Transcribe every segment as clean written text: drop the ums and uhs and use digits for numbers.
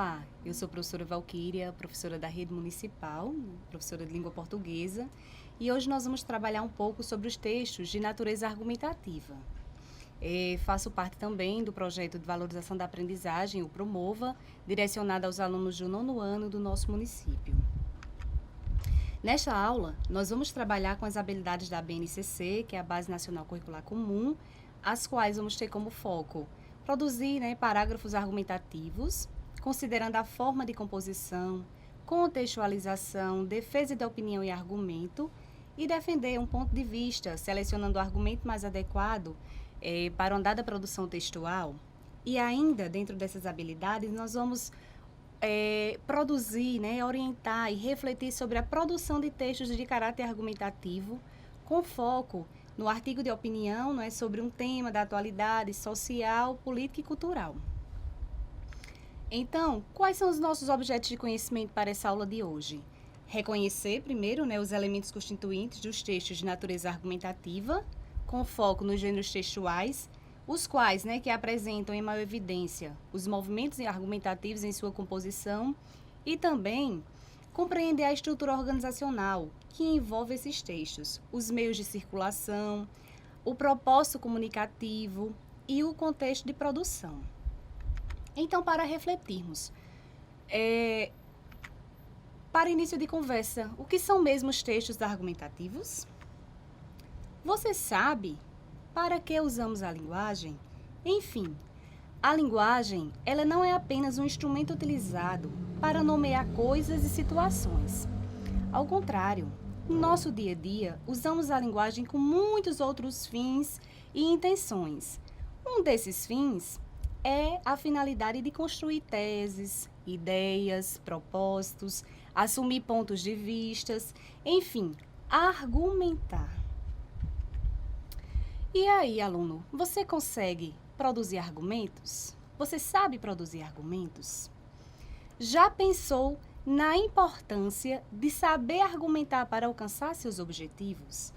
Olá, eu sou a professora Valquíria, professora da Rede Municipal, professora de língua portuguesa, e hoje nós vamos trabalhar um pouco sobre os textos de natureza argumentativa. Faço parte também do projeto de valorização da aprendizagem, o Promova, direcionado aos alunos do 9º ano do nosso município. Nesta aula, nós vamos trabalhar com as habilidades da BNCC, que é a Base Nacional Curricular Comum, as quais vamos ter como foco produzir parágrafos argumentativos, considerando a forma de composição, contextualização, defesa da opinião e argumento, e defender um ponto de vista, selecionando o argumento mais adequado para uma dada produção textual. E ainda, dentro dessas habilidades, nós vamos produzir, orientar e refletir sobre a produção de textos de caráter argumentativo, com foco no artigo de opinião, sobre um tema da atualidade social, política e cultural. Então, quais são os nossos objetos de conhecimento para essa aula de hoje? Reconhecer, primeiro, os elementos constituintes dos textos de natureza argumentativa, com foco nos gêneros textuais, os quais que apresentam em maior evidência os movimentos argumentativos em sua composição, e também compreender a estrutura organizacional que envolve esses textos, os meios de circulação, o propósito comunicativo e o contexto de produção. Então, para refletirmos, para início de conversa, o que são mesmo os textos argumentativos? Você sabe para que usamos a linguagem? Enfim, a linguagem, ela não é apenas um instrumento utilizado para nomear coisas e situações. Ao contrário, no nosso dia a dia, usamos a linguagem com muitos outros fins e intenções. Um desses fins é a finalidade de construir teses, ideias, propósitos, assumir pontos de vistas, enfim, argumentar. E aí, aluno, você consegue produzir argumentos? Você sabe produzir argumentos? Já pensou na importância de saber argumentar para alcançar seus objetivos?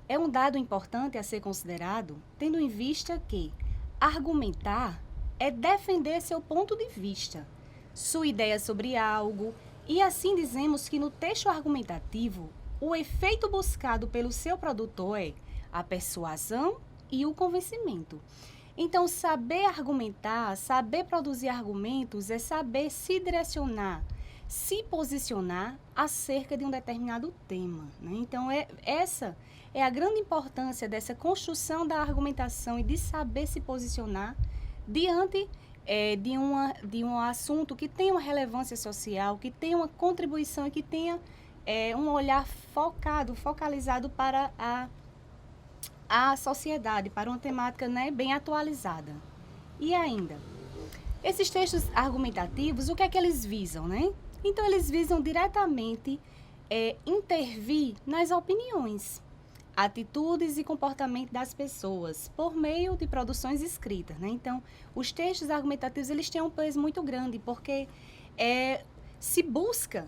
É um dado importante a ser considerado, tendo em vista que argumentar é defender seu ponto de vista, sua ideia sobre algo, e assim dizemos que no texto argumentativo, o efeito buscado pelo seu produtor é a persuasão e o convencimento. Então, saber argumentar, saber produzir argumentos é saber se direcionar, se posicionar acerca de um determinado tema, Então, essa é a grande importância dessa construção da argumentação e de saber se posicionar diante de um assunto que tem uma relevância social, que tem uma contribuição e que tenha um olhar focalizado para a sociedade, para uma temática bem atualizada. E ainda, esses textos argumentativos, o que é que eles visam, Então, eles visam diretamente intervir nas opiniões, atitudes e comportamento das pessoas, por meio de produções escritas, Então, os textos argumentativos, eles têm um peso muito grande, porque se busca,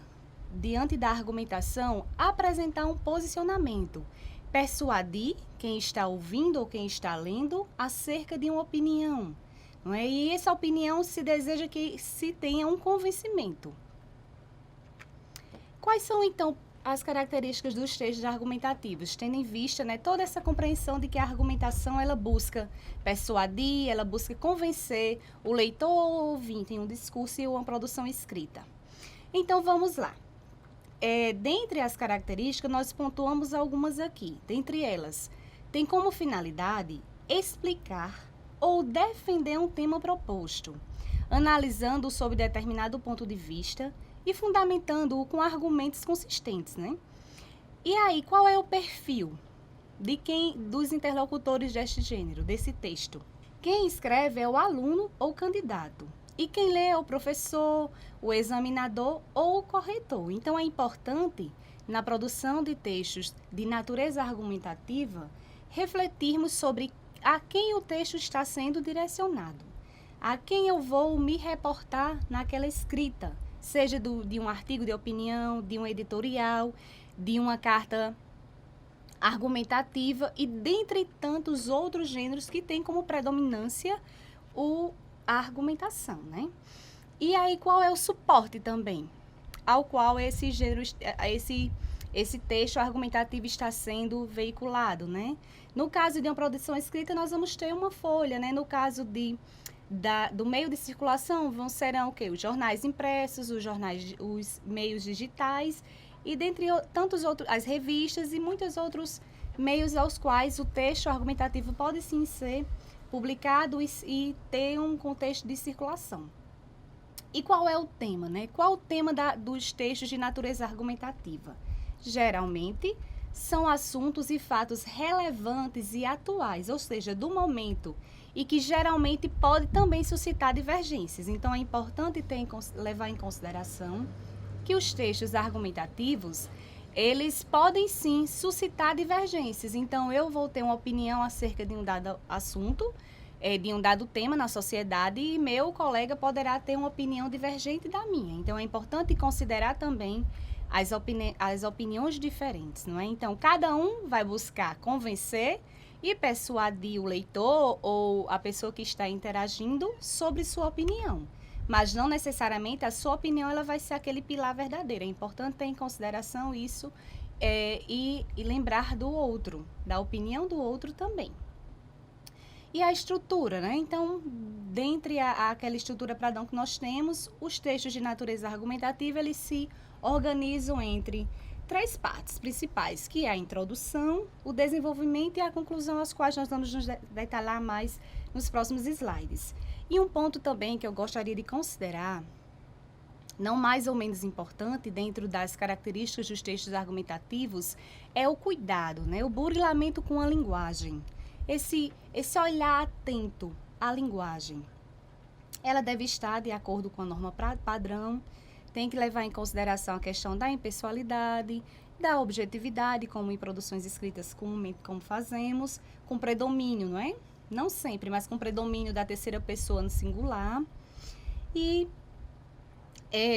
diante da argumentação, apresentar um posicionamento, persuadir quem está ouvindo ou quem está lendo acerca de uma opinião, E essa opinião se deseja que se tenha um convencimento. Quais são, então, as características dos textos argumentativos, tendo em vista toda essa compreensão de que a argumentação ela busca persuadir, ela busca convencer o leitor ou ouvinte em um discurso e uma produção escrita. Então, vamos lá. Dentre as características, nós pontuamos algumas aqui. Dentre elas, tem como finalidade explicar ou defender um tema proposto, analisando-o sob determinado ponto de vista e fundamentando-o com argumentos consistentes, E aí, qual é o perfil dos interlocutores deste gênero, desse texto? Quem escreve é o aluno ou candidato. E quem lê é o professor, o examinador ou o corretor. Então, é importante, na produção de textos de natureza argumentativa, refletirmos sobre a quem o texto está sendo direcionado, a quem eu vou me reportar naquela escrita, seja de um artigo de opinião, de um editorial, de uma carta argumentativa e dentre tantos outros gêneros que têm como predominância a argumentação, E aí, qual é o suporte também ao qual esse texto argumentativo está sendo veiculado, né? No caso de uma produção escrita, nós vamos ter uma folha, né? No caso do meio de circulação, serão o quê? Os jornais impressos, os meios digitais e dentre tantos outros, as revistas e muitos outros meios aos quais o texto argumentativo pode sim ser publicado e ter um contexto de circulação. E qual é o tema, né? Qual o tema dos textos de natureza argumentativa? Geralmente, são assuntos e fatos relevantes e atuais, ou seja, do momento, e que geralmente pode também suscitar divergências. Então, é importante levar em consideração que os textos argumentativos, eles podem sim suscitar divergências. Então, eu vou ter uma opinião acerca de um dado assunto, de um dado tema na sociedade e meu colega poderá ter uma opinião divergente da minha. Então, é importante considerar também as opiniões diferentes, não é? Então, cada um vai buscar convencer e persuadir o leitor ou a pessoa que está interagindo sobre sua opinião. Mas não necessariamente a sua opinião ela vai ser aquele pilar verdadeiro. É importante ter em consideração isso e lembrar do outro, da opinião do outro também. E a estrutura, né? Então, dentre aquela estrutura padrão que nós temos, os textos de natureza argumentativa, eles se organizam entre 3 partes principais, que é a introdução, o desenvolvimento e a conclusão, as quais nós vamos nos detalhar mais nos próximos slides. E um ponto também que eu gostaria de considerar, não mais ou menos importante, dentro das características dos textos argumentativos, é o cuidado, né? O burilamento com a linguagem. Esse olhar atento à linguagem. Ela deve estar de acordo com a norma padrão, tem que levar em consideração a questão da impessoalidade, da objetividade, como em produções escritas comumente como fazemos, com predomínio, não é? Não sempre, mas com predomínio da terceira pessoa no singular. E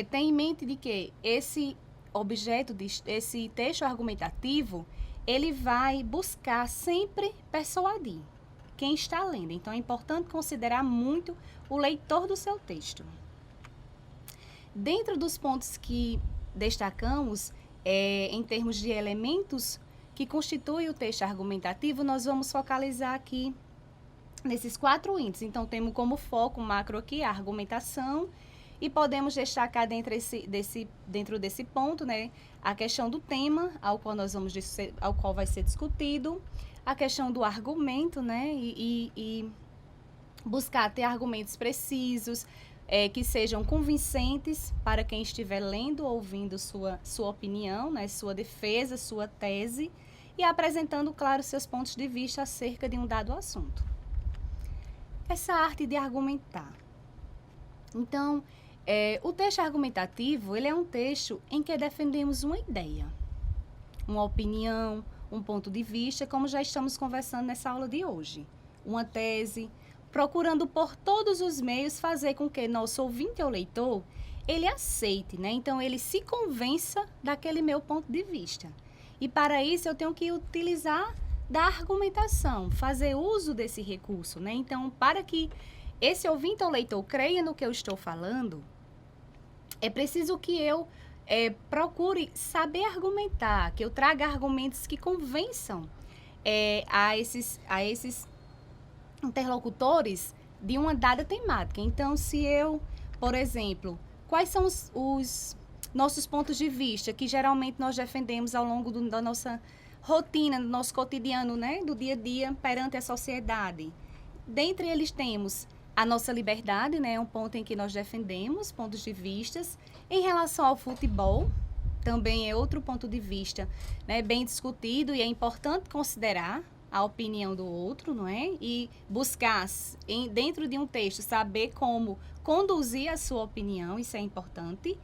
tem em mente de que esse esse texto argumentativo, ele vai buscar sempre persuadir quem está lendo. Então, é importante considerar muito o leitor do seu texto. Dentro dos pontos que destacamos, em termos de elementos que constituem o texto argumentativo, nós vamos focalizar aqui nesses 4 índices. Então, temos como foco macro aqui a argumentação e podemos destacar dentro desse ponto, né, a questão do tema ao qual vai ser discutido, a questão do argumento, né, e buscar ter argumentos precisos, que sejam convincentes para quem estiver lendo ou ouvindo sua opinião, né, sua defesa, sua tese, e apresentando, claro, seus pontos de vista acerca de um dado assunto. Essa arte de argumentar. Então, o texto argumentativo, ele é um texto em que defendemos uma ideia, uma opinião, um ponto de vista, como já estamos conversando nessa aula de hoje. Uma tese, procurando por todos os meios fazer com que nosso ouvinte ou leitor, ele aceite, né? Então, ele se convença daquele meu ponto de vista. E para isso, eu tenho que utilizar da argumentação, fazer uso desse recurso, né? Então, para que esse ouvinte ou leitor creia no que eu estou falando, é preciso que eu procure saber argumentar, que eu traga argumentos que convençam a esses interlocutores de uma dada temática. Então, se eu, por exemplo, quais são os nossos pontos de vista que geralmente nós defendemos ao longo da nossa rotina, do nosso cotidiano, né, do dia a dia perante a sociedade. Dentre eles temos a nossa liberdade, né, um ponto em que nós defendemos pontos de vistas. Em relação ao futebol, também é outro ponto de vista, né, bem discutido, e é importante considerar a opinião do outro, não é? E buscar, dentro de um texto, saber como conduzir a sua opinião, isso é importante.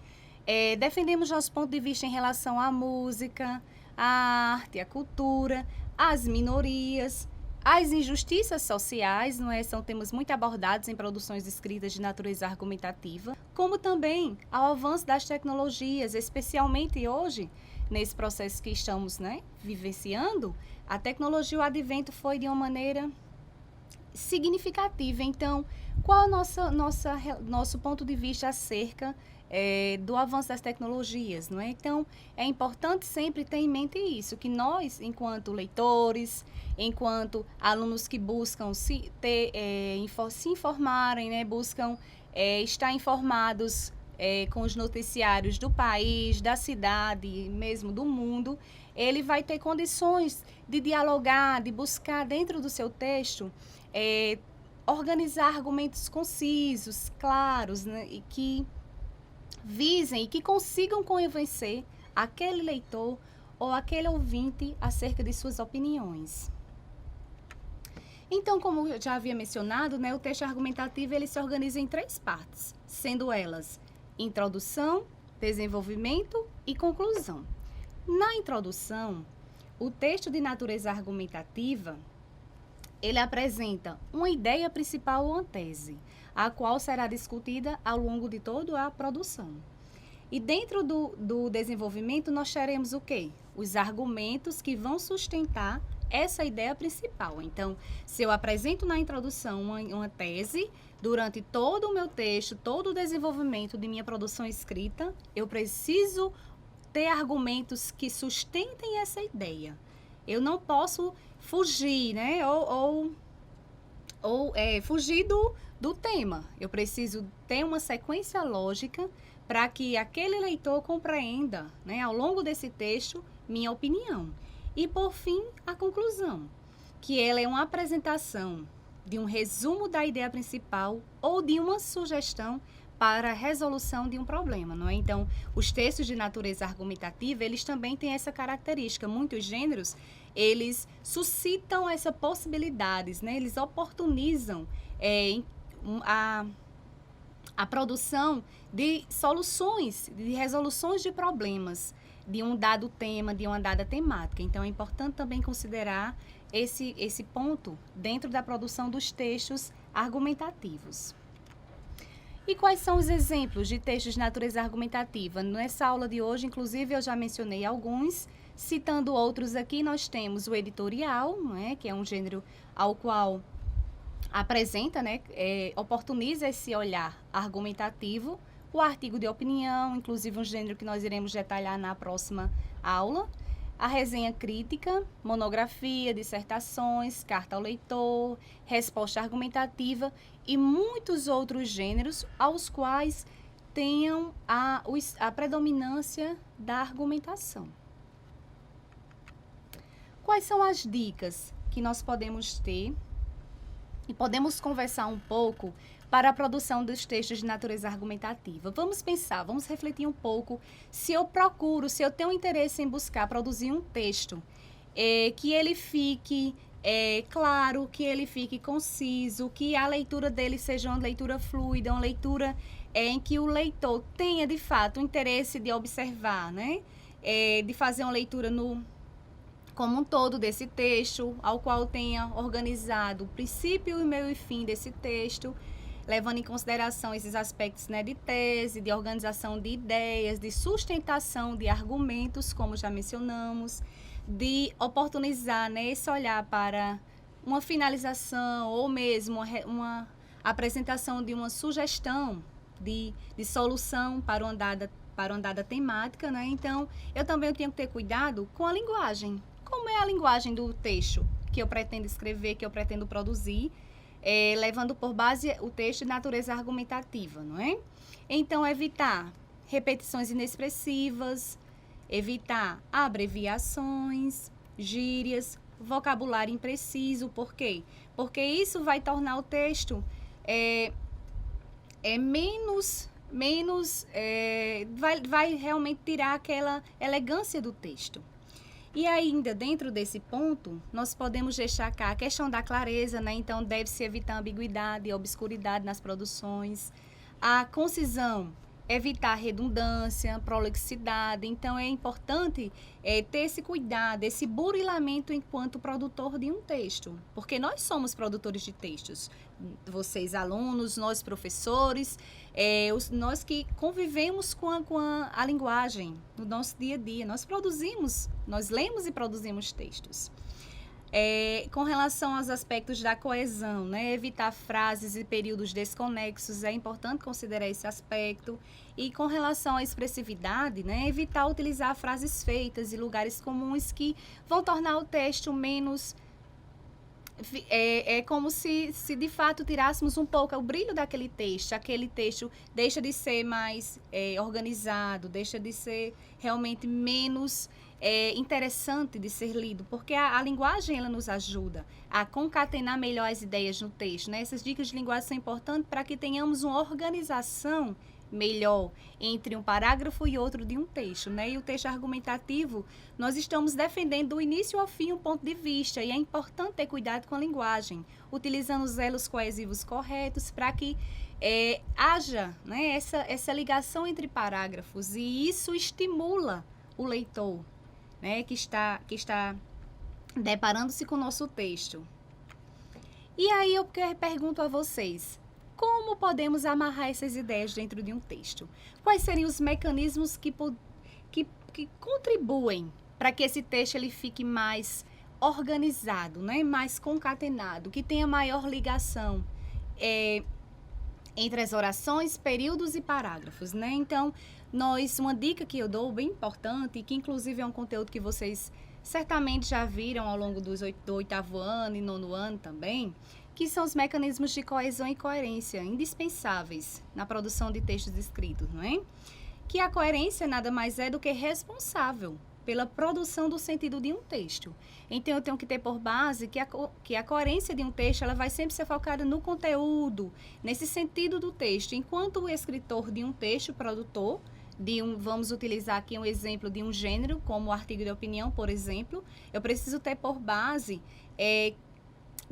Defendemos nosso ponto de vista em relação à música, à arte, à cultura, às minorias, as injustiças sociais, não é? São temas muito abordados em produções escritas de natureza argumentativa, como também ao avanço das tecnologias, especialmente hoje, nesse processo que estamos, né, vivenciando. A tecnologia, o advento foi de uma maneira significativa. Então, qual é o nosso ponto de vista acerca do avanço das tecnologias, não é? Então, é importante sempre ter em mente isso, que nós, enquanto leitores, enquanto alunos que buscam se informarem, né? Buscam estar informados com os noticiários do país, da cidade, mesmo do mundo, ele vai ter condições de dialogar, de buscar dentro do seu texto, organizar argumentos concisos, claros, né, e que visem e que consigam convencer aquele leitor ou aquele ouvinte acerca de suas opiniões. Então, como eu já havia mencionado, né, o texto argumentativo ele se organiza em 3 partes, sendo elas introdução, desenvolvimento e conclusão. Na introdução, o texto de natureza argumentativa, ele apresenta uma ideia principal ou uma tese, a qual será discutida ao longo de toda a produção. E dentro do desenvolvimento, nós teremos o quê? Os argumentos que vão sustentar essa ideia principal. Então, se eu apresento na introdução uma tese, durante todo o meu texto, todo o desenvolvimento de minha produção escrita, eu preciso ter argumentos que sustentem essa ideia. Eu não posso fugir, né? Fugir do tema. Eu preciso ter uma sequência lógica para que aquele leitor compreenda, né, ao longo desse texto, minha opinião. E, por fim, a conclusão, que ela é uma apresentação de um resumo da ideia principal ou de uma sugestão para a resolução de um problema, não é? Então, os textos de natureza argumentativa, eles também têm essa característica. Muitos gêneros, eles suscitam essas possibilidades, né? Eles oportunizam a produção de soluções, de resoluções de problemas de um dado tema, de uma dada temática. Então, é importante também considerar esse ponto dentro da produção dos textos argumentativos. E quais são os exemplos de textos de natureza argumentativa? Nessa aula de hoje, inclusive, eu já mencionei alguns. Citando outros aqui, nós temos o editorial, né, que é um gênero ao qual apresenta, né, oportuniza esse olhar argumentativo. O artigo de opinião, inclusive um gênero que nós iremos detalhar na próxima aula. A resenha crítica, monografia, dissertações, carta ao leitor, resposta argumentativa e muitos outros gêneros aos quais tenham a predominância da argumentação. Quais são as dicas que nós podemos ter e podemos conversar um pouco para a produção dos textos de natureza argumentativa? Vamos pensar, vamos refletir um pouco se eu tenho interesse em buscar produzir um texto que ele fique claro, que ele fique conciso, que a leitura dele seja uma leitura fluida, uma leitura em que o leitor tenha de fato o interesse de observar, né? De fazer uma leitura como um todo desse texto, ao qual tenha organizado o princípio, o meio e fim desse texto, levando em consideração esses aspectos, né, de tese, de organização de ideias, de sustentação de argumentos, como já mencionamos, de oportunizar, né, esse olhar para uma finalização ou mesmo uma apresentação de uma sugestão de solução para uma dada temática, né? Então, eu também tenho que ter cuidado com a linguagem. Como é a linguagem do texto que eu pretendo escrever, que eu pretendo produzir, levando por base o texto de natureza argumentativa, não é? Então, evitar repetições inexpressivas, evitar abreviações, gírias, vocabulário impreciso. Por quê? Porque isso vai tornar o texto vai realmente tirar aquela elegância do texto. E ainda, dentro desse ponto, nós podemos destacar a questão da clareza, né? Então, deve-se evitar ambiguidade e obscuridade nas produções. A concisão, evitar redundância, prolixidade. Então, é importante ter esse cuidado, esse burilamento enquanto produtor de um texto. Porque nós somos produtores de textos. Vocês, alunos, nós, professores, nós que convivemos com a linguagem no nosso dia a dia. Nós lemos e produzimos textos. Com relação aos aspectos da coesão, né? Evitar frases e períodos desconexos, é importante considerar esse aspecto. E com relação à expressividade, né? Evitar utilizar frases feitas e lugares comuns que vão tornar o texto menos... É como se de fato tirássemos um pouco o brilho daquele texto. Aquele texto deixa de ser mais organizado, deixa de ser realmente menos interessante de ser lido, porque a linguagem ela nos ajuda a concatenar melhor as ideias no texto, né? Essas dicas de linguagem são importantes para que tenhamos uma organização melhor entre um parágrafo e outro de um texto, né? E o texto argumentativo, nós estamos defendendo do início ao fim um ponto de vista e é importante ter cuidado com a linguagem, utilizando os elos coesivos corretos para que haja, né, essa ligação entre parágrafos e isso estimula o leitor, né, que está deparando-se com o nosso texto. E aí eu pergunto a vocês, como podemos amarrar essas ideias dentro de um texto? Quais seriam os mecanismos que contribuem para que esse texto ele fique mais organizado, né? Mais concatenado, que tenha maior ligação entre as orações, períodos e parágrafos, né? Então, uma dica que eu dou bem importante, que inclusive é um conteúdo que vocês certamente já viram ao longo do 8º ano e 9º ano também, que são os mecanismos de coesão e coerência indispensáveis na produção de textos escritos, não é? Que a coerência nada mais é do que responsável pela produção do sentido de um texto. Então, eu tenho que ter por base que a coerência de um texto ela vai sempre ser focada no conteúdo, nesse sentido do texto, enquanto o escritor de um texto, produtor, vamos utilizar aqui um exemplo de um gênero, como o artigo de opinião, por exemplo, eu preciso ter por base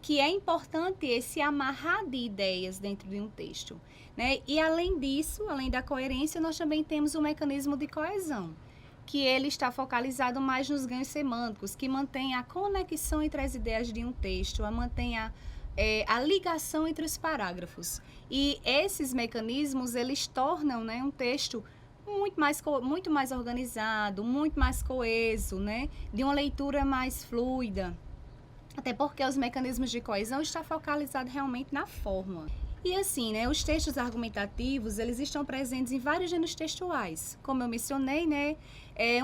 que é importante esse amarrar de ideias dentro de um texto, né? E além disso, além da coerência, nós também temos o mecanismo de coesão, que ele está focalizado mais nos ganhos semânticos, que mantém a conexão entre as ideias de um texto, mantém a ligação entre os parágrafos. E esses mecanismos, eles tornam, né, um texto muito mais organizado, muito mais coeso, né, de uma leitura mais fluida. Até porque os mecanismos de coesão estão focalizados realmente na forma. E assim, né, os textos argumentativos, eles estão presentes em vários gêneros textuais. Como eu mencionei, né,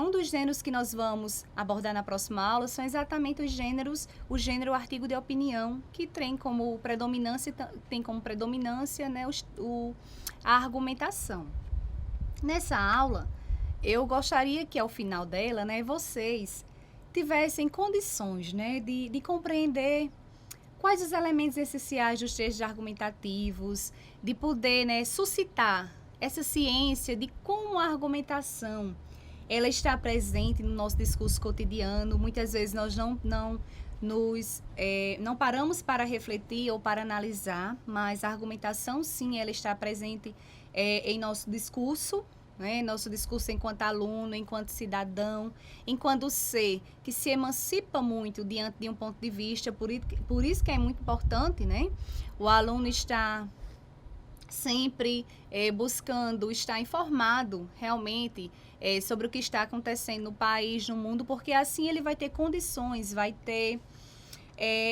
um dos gêneros que nós vamos abordar na próxima aula são exatamente o gênero artigo de opinião, que tem como predominância, né, a argumentação. Nessa aula, eu gostaria que ao final dela, né, vocês tivessem condições, né, de compreender quais os elementos essenciais dos textos argumentativos, de poder, né, suscitar essa ciência de como a argumentação ela está presente no nosso discurso cotidiano. Muitas vezes nós não paramos para refletir ou para analisar, mas a argumentação, sim, ela está presente em nosso discurso, né? Nosso discurso enquanto aluno, enquanto cidadão, enquanto ser que se emancipa muito diante de um ponto de vista, por isso que é muito importante, né? O aluno está sempre buscando estar informado realmente sobre o que está acontecendo no país, no mundo, porque assim ele vai ter condições, vai ter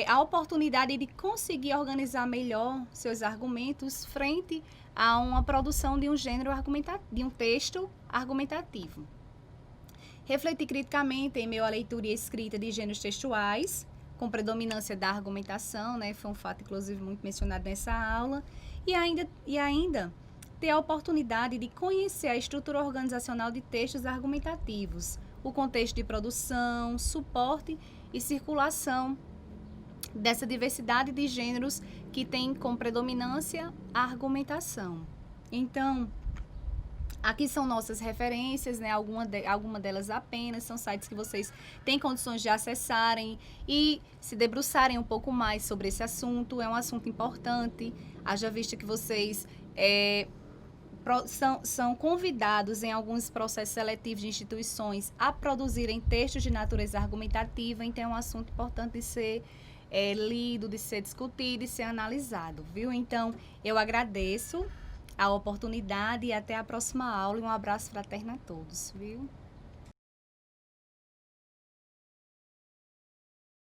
a oportunidade de conseguir organizar melhor seus argumentos frente a uma produção de um gênero argumentativo, de um texto argumentativo. Refletir criticamente em meio à leitura e escrita de gêneros textuais, com predominância da argumentação, né? Foi um fato, inclusive, muito mencionado nessa aula. E ainda ter a oportunidade de conhecer a estrutura organizacional de textos argumentativos, o contexto de produção, suporte e circulação dessa diversidade de gêneros que tem como predominância a argumentação. Então, aqui são nossas referências, né? Alguma delas apenas, são sites que vocês têm condições de acessarem e se debruçarem um pouco mais sobre esse assunto. É um assunto importante, haja vista que vocês são convidados em alguns processos seletivos de instituições a produzirem textos de natureza argumentativa, então é um assunto importante de ser lido, de ser discutido e ser analisado, viu? Então, eu agradeço a oportunidade e até a próxima aula e um abraço fraterno a todos, viu?